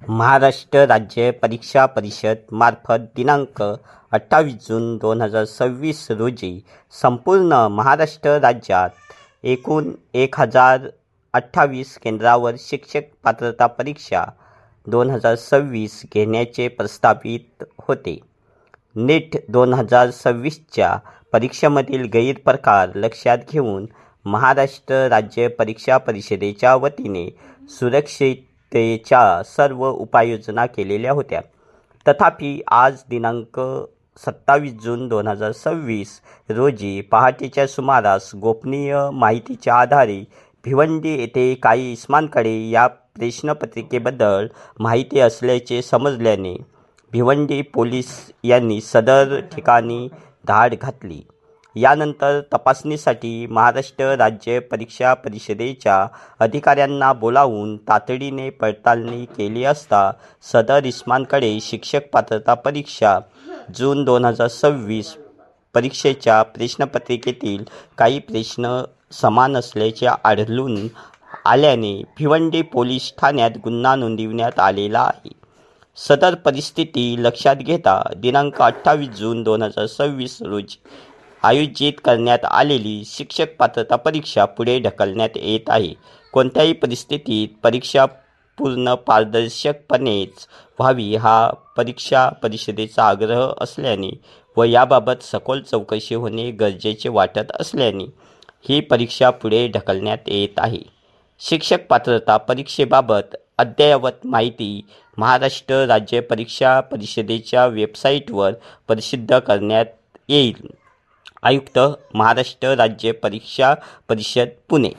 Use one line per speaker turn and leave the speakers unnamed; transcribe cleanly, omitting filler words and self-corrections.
महाराष्ट्र राज्य परीक्षा परिषद मार्फत दिनांक 28 जून 2026 रोजी संपूर्ण महाराष्ट्र राज्यात एकूण 1028 केंद्रावर शिक्षक पात्रता परीक्षा 2026 घेण्याचे प्रस्तावित होते. नीट 2026च्या परीक्षेमधील गैरप्रकार लक्षात घेऊन महाराष्ट्र राज्य परीक्षा परिषदेच्या वतीने सुरक्षिततेच्या सर्व उपाययोजना केलेल्या होत्या. तथापि आज दिनांक 27 जून 2026 रोजी पहाटेच्या सुमारास गोपनीय माहितीच्या आधारे भिवंडी येथे काही इसमांकडे या प्रश्नपत्रिकेबद्दल माहिती असल्याचे समजल्याने भिवंडी पोलीस यांनी सदर ठिकाणी धाड घातली. यानंतर तपासणीसाठी महाराष्ट्र राज्य परीक्षा परिषदेच्या अधिकाऱ्यांना बोलावून तातडीने पडताळणी केली असता सदर इसमांकडे शिक्षक पात्रता परीक्षा जून 2026 परीक्षेच्या प्रश्नपत्रिकेतील काही प्रश्न समान असल्याचे आढळून आल्याने भिवंडी पोलीस ठाण्यात गुन्हा नोंदविण्यात आलेला आहे. सदर परिस्थिती लक्षात घेता दिनांक 28 जून 2026 रोजी आयोजित करण्यात आलेली शिक्षक पात्रता परीक्षा पुढे ढकलण्यात येत आहे. कोणत्याही परिस्थितीत परीक्षा पूर्ण पारदर्शकपणेच व्हावी हा परीक्षा परिषदेचा आग्रह असल्याने व याबाबत सखोल चौकशी होणे गरजेचे वाटत असल्याने ही परीक्षा पुढे ढकलण्यात येत आहे. शिक्षक पात्रता परीक्षेबाबत अद्ययावत माहिती महाराष्ट्र राज्य परीक्षा परिषदेच्या वेबसाईटवर प्रसिद्ध करण्यात येईल. आयुक्त महाराष्ट्र राज्य परीक्षा परिषद पुणे.